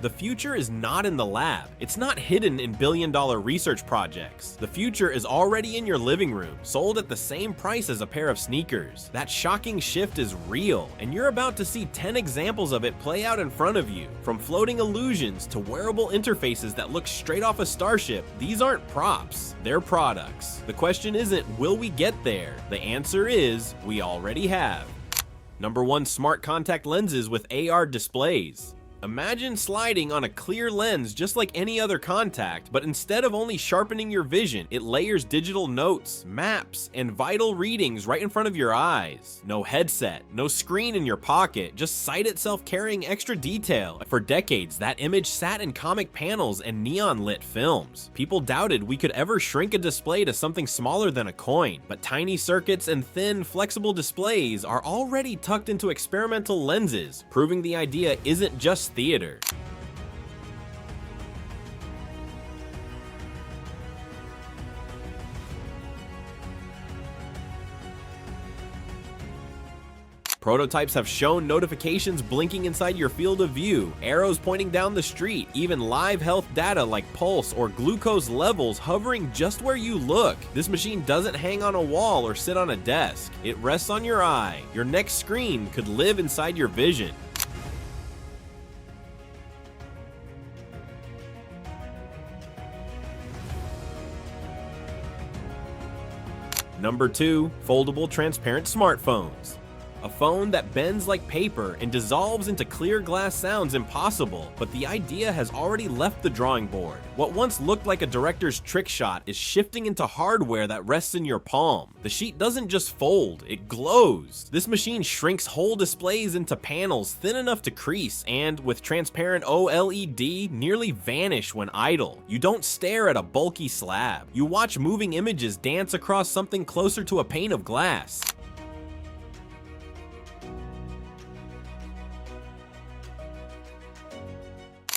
The future is not in the lab. It's not hidden in billion-dollar research projects. The future is already in your living room, sold at the same price as a pair of sneakers. That shocking shift is real, and you're about to see 10 examples of it play out in front of you. From floating illusions to wearable interfaces that look straight off a starship, these aren't props, they're products. The question isn't, will we get there? The answer is, we already have. Number 1, smart contact lenses with AR displays. Imagine sliding on a clear lens just like any other contact, but instead of only sharpening your vision, it layers digital notes, maps, and vital readings right in front of your eyes. No headset, no screen in your pocket, just sight itself carrying extra detail. For decades, that image sat in comic panels and neon-lit films. People doubted we could ever shrink a display to something smaller than a coin, but tiny circuits and thin, flexible displays are already tucked into experimental lenses, proving the idea isn't just theater. Prototypes have shown notifications blinking inside your field of view, arrows pointing down the street, even live health data like pulse or glucose levels hovering just where you look. This machine doesn't hang on a wall or sit on a desk. It rests on your eye. Your next screen could live inside your vision. Number 2, foldable transparent smartphones. A phone that bends like paper and dissolves into clear glass sounds impossible, but the idea has already left the drawing board. What once looked like a director's trick shot is shifting into hardware that rests in your palm. The sheet doesn't just fold, it glows. This machine shrinks whole displays into panels thin enough to crease and, with transparent OLED, nearly vanish when idle. You don't stare at a bulky slab. You watch moving images dance across something closer to a pane of glass.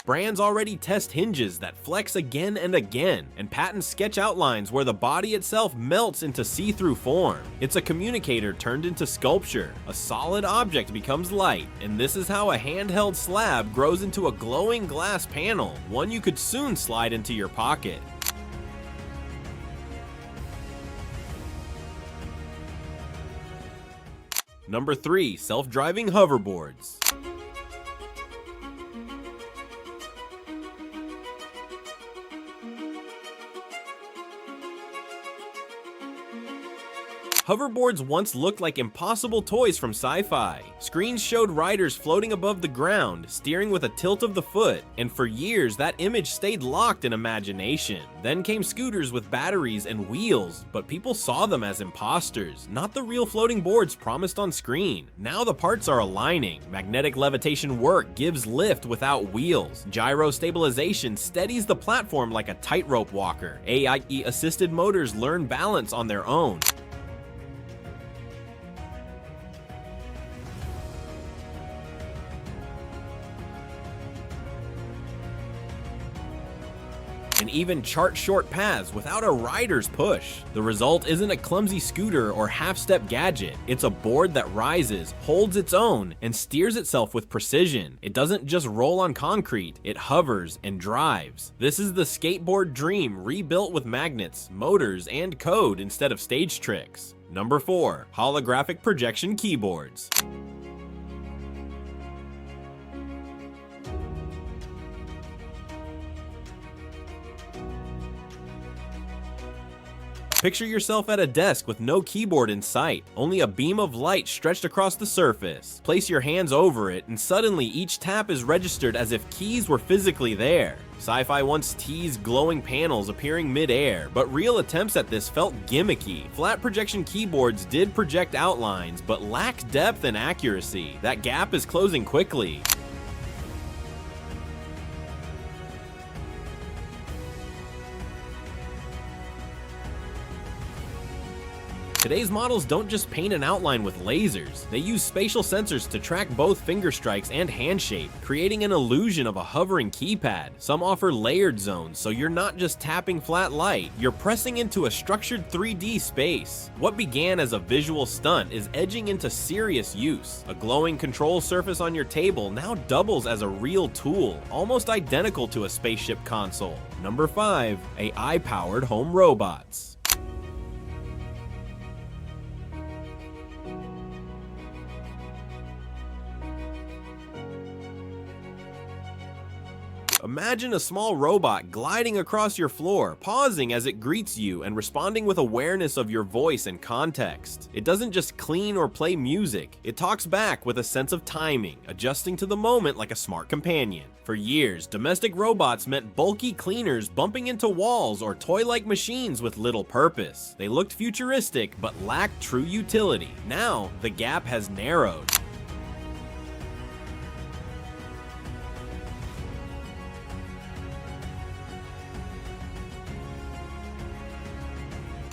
Brands already test hinges that flex again and again, and patent sketch outlines where the body itself melts into see-through form. It's a communicator turned into sculpture. A solid object becomes light, and this is how a handheld slab grows into a glowing glass panel, one you could soon slide into your pocket. Number 3, self-driving hoverboards. Hoverboards once looked like impossible toys from sci-fi. Screens showed riders floating above the ground, steering with a tilt of the foot, and for years that image stayed locked in imagination. Then came scooters with batteries and wheels, but people saw them as imposters, not the real floating boards promised on screen. Now the parts are aligning. Magnetic levitation work gives lift without wheels. Gyro stabilization steadies the platform like a tightrope walker. AI-assisted motors learn balance on their own. And even chart short paths without a rider's push. The result isn't a clumsy scooter or half-step gadget. It's a board that rises, holds its own, and steers itself with precision. It doesn't just roll on concrete, it hovers and drives. This is the skateboard dream rebuilt with magnets, motors, and code instead of stage tricks. Number 4, holographic projection keyboards. Picture yourself at a desk with no keyboard in sight, only a beam of light stretched across the surface. Place your hands over it, and suddenly each tap is registered as if keys were physically there. Sci-fi once teased glowing panels appearing mid-air, but real attempts at this felt gimmicky. Flat projection keyboards did project outlines, but lacked depth and accuracy. That gap is closing quickly. Today's models don't just paint an outline with lasers, they use spatial sensors to track both finger strikes and hand shape, creating an illusion of a hovering keypad. Some offer layered zones, so you're not just tapping flat light, you're pressing into a structured 3D space. What began as a visual stunt is edging into serious use. A glowing control surface on your table now doubles as a real tool, almost identical to a spaceship console. Number 5. AI-powered home robots. Imagine a small robot gliding across your floor, pausing as it greets you and responding with awareness of your voice and context. It doesn't just clean or play music, it talks back with a sense of timing, adjusting to the moment like a smart companion. For years, domestic robots meant bulky cleaners bumping into walls or toy-like machines with little purpose. They looked futuristic but lacked true utility. Now, the gap has narrowed.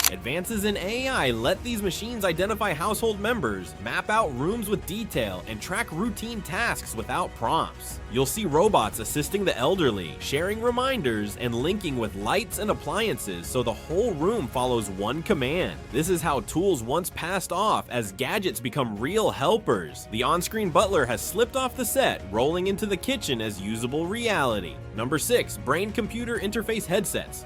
Advances in AI let these machines identify household members, map out rooms with detail, and track routine tasks without prompts. You'll see robots assisting the elderly, sharing reminders, and linking with lights and appliances so the whole room follows one command. This is how tools once passed off as gadgets become real helpers. The on-screen butler has slipped off the set, rolling into the kitchen as usable reality. Number 6. Brain-computer interface headsets.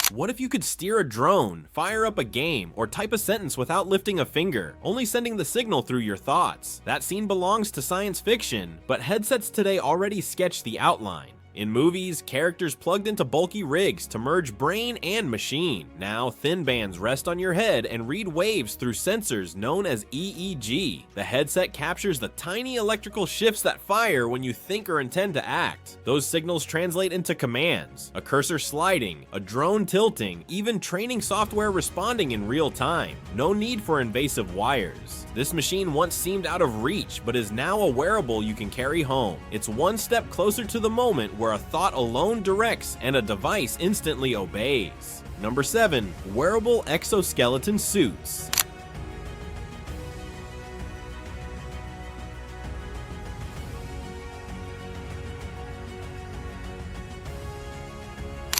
What if you could steer a drone, fire up a game, or type a sentence without lifting a finger, only sending the signal through your thoughts? That scene belongs to science fiction, but headsets today already sketch the outline. In movies, characters plugged into bulky rigs to merge brain and machine. Now, thin bands rest on your head and read waves through sensors known as EEG. The headset captures the tiny electrical shifts that fire when you think or intend to act. Those signals translate into commands, a cursor sliding, a drone tilting, even training software responding in real time. No need for invasive wires. This machine once seemed out of reach, but is now a wearable you can carry home. It's one step closer to the moment where a thought alone directs and a device instantly obeys. Number 7. Wearable exoskeleton suits.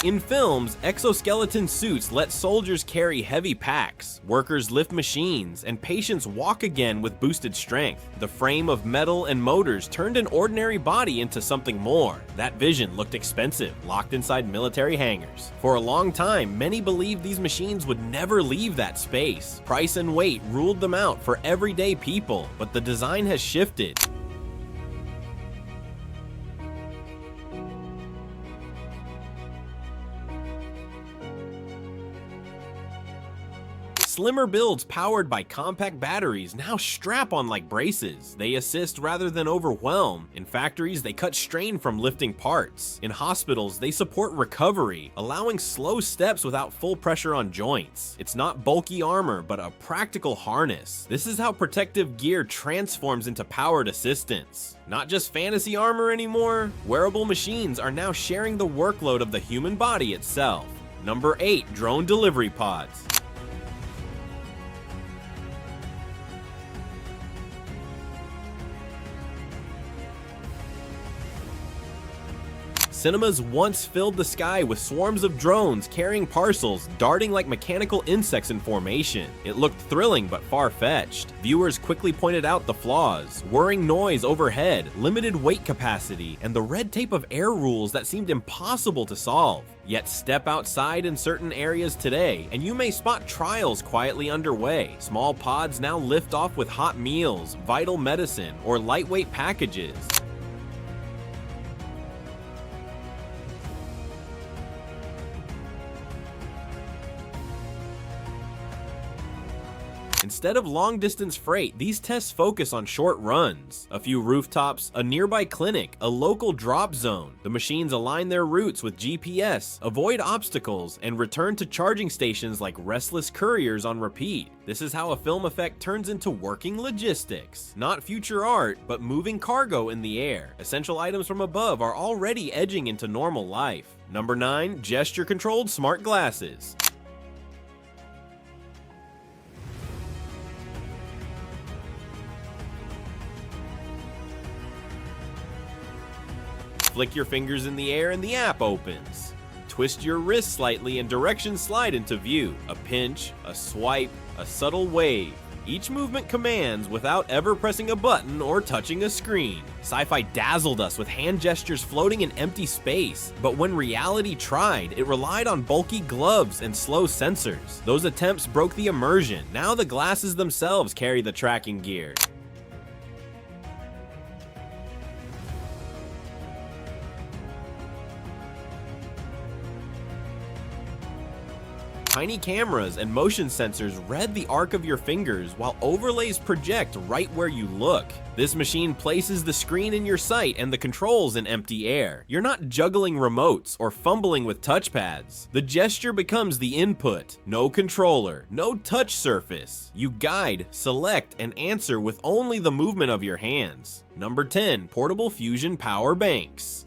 In films, exoskeleton suits let soldiers carry heavy packs, workers lift machines, and patients walk again with boosted strength. The frame of metal and motors turned an ordinary body into something more. That vision looked expensive, locked inside military hangars. For a long time, many believed these machines would never leave that space. Price and weight ruled them out for everyday people, but the design has shifted. Slimmer builds powered by compact batteries now strap on like braces. They assist rather than overwhelm. In factories, they cut strain from lifting parts. In hospitals, they support recovery, allowing slow steps without full pressure on joints. It's not bulky armor, but a practical harness. This is how protective gear transforms into powered assistance. Not just fantasy armor anymore. Wearable machines are now sharing the workload of the human body itself. Number 8. Drone delivery pods. Cinemas once filled the sky with swarms of drones carrying parcels, darting like mechanical insects in formation. It looked thrilling but far-fetched. Viewers quickly pointed out the flaws: whirring noise overhead, limited weight capacity, and the red tape of air rules that seemed impossible to solve. Yet step outside in certain areas today, and you may spot trials quietly underway. Small pods now lift off with hot meals, vital medicine, or lightweight packages. Instead of long-distance freight, these tests focus on short runs. A few rooftops, a nearby clinic, a local drop zone. The machines align their routes with GPS, avoid obstacles, and return to charging stations like restless couriers on repeat. This is how a film effect turns into working logistics. Not future art, but moving cargo in the air. Essential items from above are already edging into normal life. Number 9. Gesture-controlled smart glasses. Flick your fingers in the air and the app opens. Twist your wrist slightly and directions slide into view. A pinch, a swipe, a subtle wave. Each movement commands without ever pressing a button or touching a screen. Sci-fi dazzled us with hand gestures floating in empty space, but when reality tried, it relied on bulky gloves and slow sensors. Those attempts broke the immersion. Now the glasses themselves carry the tracking gear. Tiny cameras and motion sensors read the arc of your fingers while overlays project right where you look. This machine places the screen in your sight and the controls in empty air. You're not juggling remotes or fumbling with touchpads. The gesture becomes the input. No controller, no touch surface. You guide, select, and answer with only the movement of your hands. Number 10. Portable fusion power banks.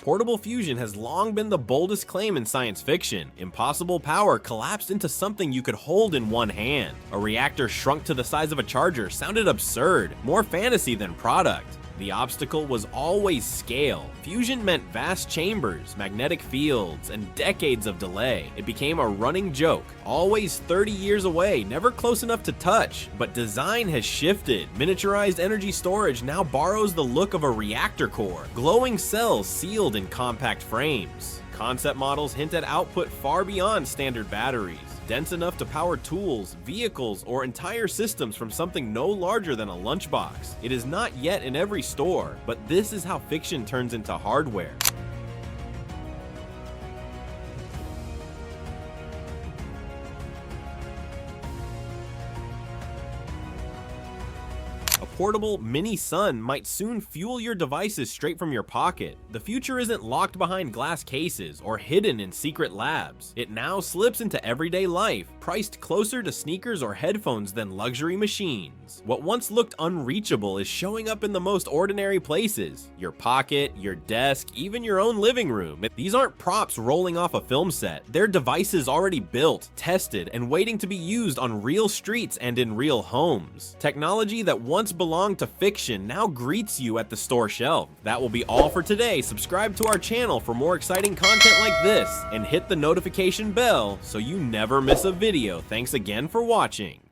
Portable fusion has long been the boldest claim in science fiction. Impossible power collapsed into something you could hold in one hand. A reactor shrunk to the size of a charger sounded absurd, more fantasy than product. The obstacle was always scale. Fusion meant vast chambers, magnetic fields, and decades of delay. It became a running joke, always 30 years away, never close enough to touch. But design has shifted. Miniaturized energy storage now borrows the look of a reactor core, glowing cells sealed in compact frames. Concept models hint at output far beyond standard batteries, dense enough to power tools, vehicles, or entire systems from something no larger than a lunchbox. It is not yet in every store, but this is how fiction turns into hardware. Portable mini sun might soon fuel your devices straight from your pocket. The future isn't locked behind glass cases or hidden in secret labs. It now slips into everyday life, priced closer to sneakers or headphones than luxury machines. What once looked unreachable is showing up in the most ordinary places. Your pocket, your desk, even your own living room. These aren't props rolling off a film set. They're devices already built, tested, and waiting to be used on real streets and in real homes. Technology that once belonged to fiction now greets you at the store shelf. That will be all for today. Subscribe to our channel for more exciting content like this, and hit the notification bell so you never miss a video. Thanks again for watching.